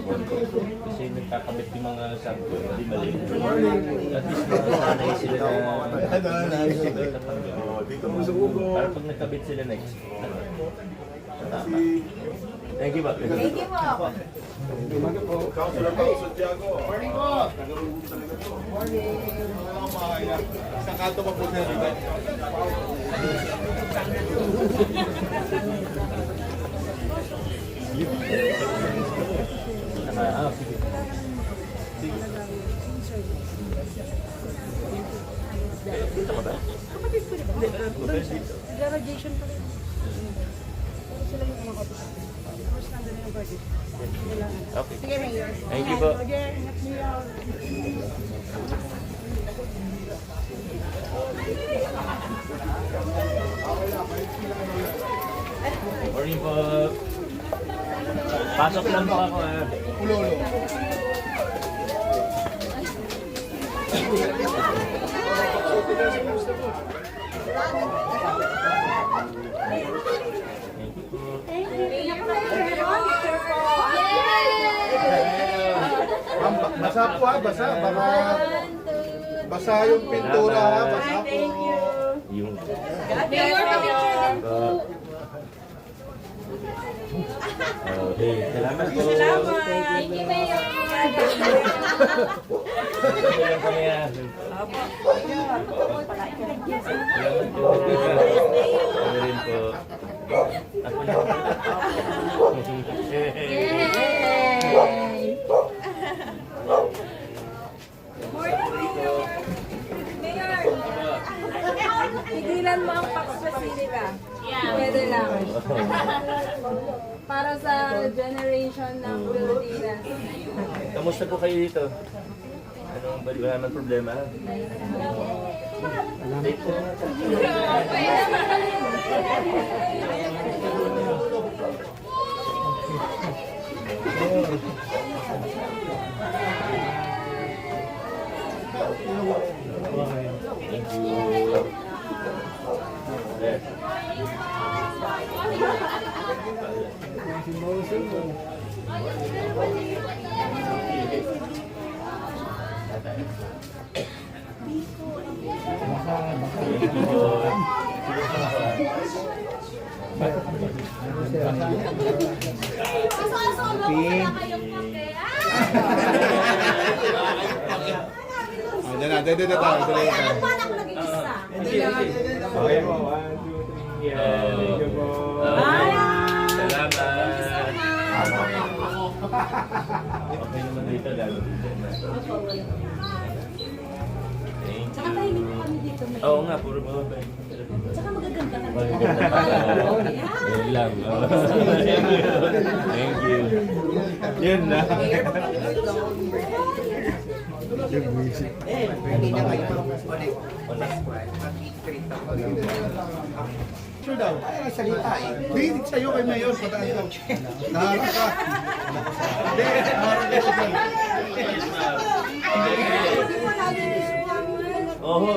Kasi nagkakabit yung mga sampo, mali-mali. At least nasanay sila na Dito mo sa ugo. para pag nagkabit sila next, tama. Thank you ba? Thank you po. Councilor Pao Santiago. Morning po. Nag-uugong talaga to. Morning. Wala akong makakaya. Isang kanto pa po siya dito. Sige. Sige. Dito ka ba? Kapatid ko diba? Dito. Graduation pa rin. Sila yung mga kapatid. First nandun na yung birthday. Okay. Sige, Mayor. Thank you po. Sige, ingat niyo. Morning po. Pasok lang po ako. Ulolo. Basa po ha, basa. Baka basa yung pintura ha, basa po. Yung... Mayor, picture din po. Okay, salamat po. Thank you, Mayor. Salamat po. Salamat po. Ano rin po. Ako na. Tigilan mo ang paksasili ka. Pwede lang. Para sa generation ng Pilipinas. Kamusta po kayo dito? Anong ba? Wala naman problema? Safe po. Thank you. Yes. Diyan na, dito tayo. Okay mo, 1, 2, 3. Thank you po. Salamat. Okay naman dito, lalo dito na. Thank Tsaka tahimik po kami dito. Oo nga, puro mga bahay. Tsaka magaganda kami. Magaganda pa. Yun lang. Thank you. Yun na. Hindi na kayo mag-connect. Sure daw. Ay, salita eh. Hindi sa'yo kay Mayor, pataas daw. Naharap ka. Hindi, naharap ka siya. Oho,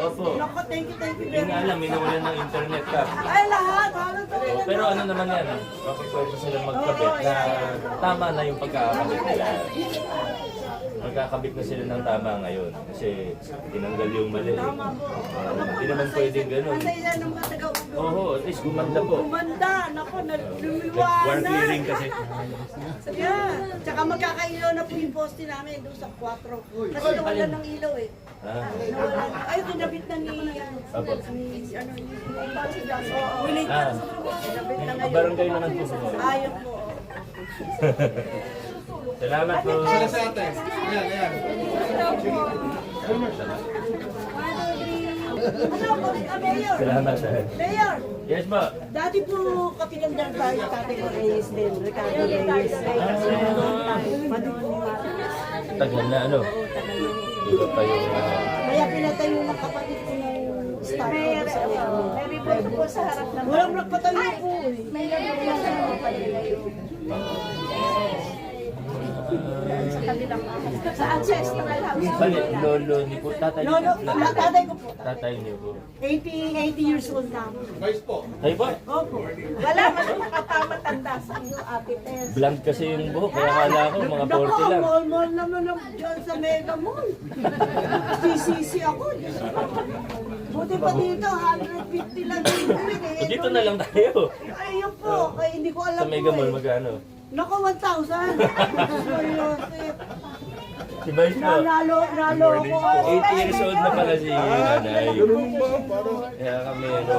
opo. Naku, thank you, thank you. Hindi nga alam, minawalan ng internet ka. Ay, lahat. Ano to? Pero ano naman yan, makikita sila magkabit na tama na yung pagkakabit nila. Magkakabit na sila ng tama ngayon kasi tinanggal yung mali. Hindi naman pwedeng ganun. Masaya nung katagaw. Oo, at least gumanda po. Gumanda. Naku, War naglumiwanan. clearing kasi. Yeah. Tsaka magkakailaw na po yung poste namin doon sa 4. Kasi nawalan ng ilaw eh. Ah, Nawalan. Ay, kinabit na ni... Apo. Willie. Ah. Kinabit na ngayon. Barangay naman po sa mga. Ayaw po. Salamat po. Sila sa atin. Ayan, ayan. Mayor. Salamat sir. Mayor. Yes ba? Dati po kapilandar tayo tatay ko Reyes din. Ricardo Reyes. Tagal na ano? Dito pa yung... Kaya pinatayo ng kapatid ko ng staff ko sa may report po sa harap ng... Walang nagpatayo po eh. May nagpatayo sa kapatid. Sa kabilang sa ancestral house. Bali, lolo ni po tatay. Lolo, tatay ko po. tatay niyo po? 80 years old na ako. Guys po. Ay ba? Opo. Wala, mas makapamatanda sa iyo, Ate Tess. Blank kasi yung buhok, kaya akala ko mga 40 lang. Mall naman ako dyan sa Mega Mall. CCC ako. Diyos ko. Buti pa dito, 150 lang yung bumili. O, dito na lang tayo. Ayun po, ay hindi ko alam Sa Mega po Mall, eh. magkano? Naku, 1,000. Seryoso. Si Vice po, Nalo ko. 80 years old na pala si nanay. Ganun ba? Parang Kaya kami, ano,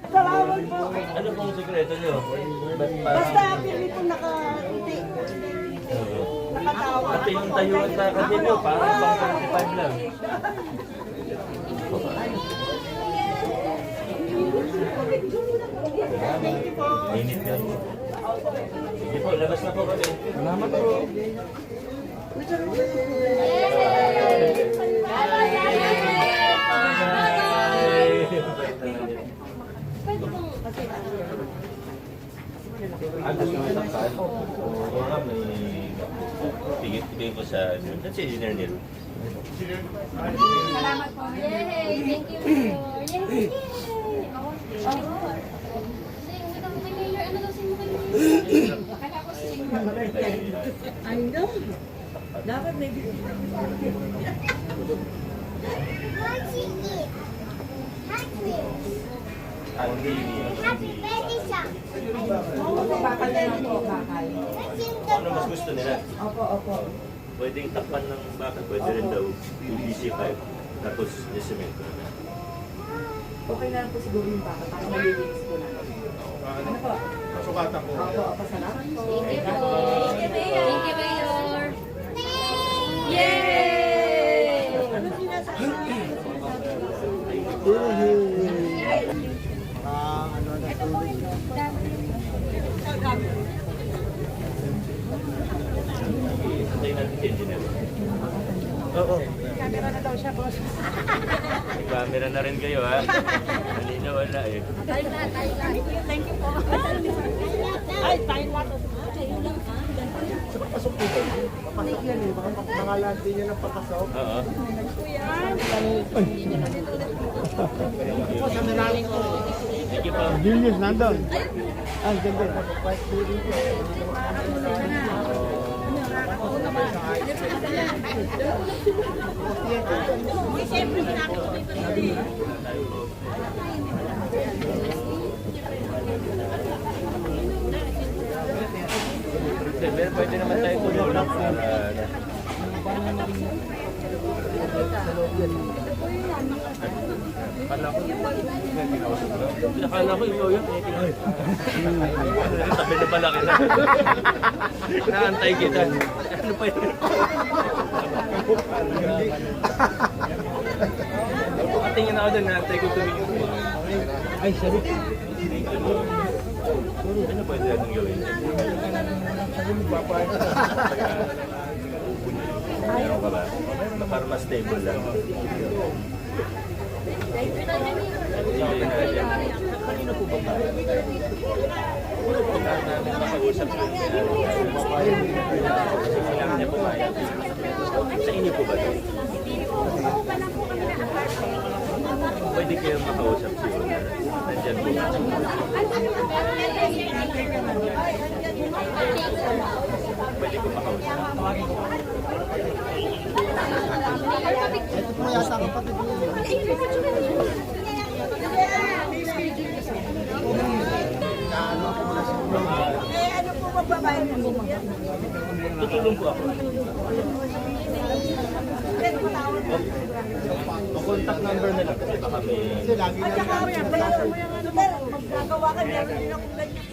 Salamat po. ano pong sekreto niyo? Ba't Basta parang, pili ko nakangiti. Oo. Nakatawa. Pati yung tayuan sa kantin niyo, parang pang 35 lang. Init yan. Sige po, labas na po kami. Salamat po. Ano yung takpan? Oo nga, may tigit-tigit ko sa... That's si Engineer Nero. Salamat po. Yay! Thank you po. Yay! Ano daw sa'yo kay Mayor? Akala ko I know. Dapat may Happy birthday siya. Ano mas gusto nila? Opo. Pwedeng takpan ng bakal, pwede rin daw UBC 5, tapos cemento. Okay na lang po siguro yung baka para malilinis po natin. ano po? Sukatan ko. Opo, pasalamat po. Thank you po. Thank you, Mayor. Yay! ano sinasabi? Ito po yung Hintayin natin si Engineer. Oo. Camera na daw siya, boss. May camera na rin kayo ha. Kanina wala eh. tayo lahat. Thank you po. Ay, tayo lang. Papasok yan eh. Baka pangalan din yan ang papasok. Oo. Thank you po. Julius, nandun. Ah, ganda. Pero pwede naman tayo tulungan para... Akala ko ikaw yun. Sabi na pala kita. Naantay kita. Ano pa yun? Patingin ako doon, naantay ko tumingin. Ay, sabi. Ano pwede natin gawin? Ayaw ka ba? Para mas stable lang. Kanino po ba tayo? Kailangan namin makausap ko. Kailangan niya pumayag. Sa inyo po ba ito? Pwede kayong makausap si Una. Nandyan po. Pwede ko makausap. Ito po yata ang kapatid mo. Eh, ano po magbabayad ng bumagyan? Tutulong po ako. Pwede mo tawag mo. O contact number na lang kasi baka may... Kasi lagi At na saka, bayaran mo yung ano mo. Magkagawa ka, meron din akong ganyan.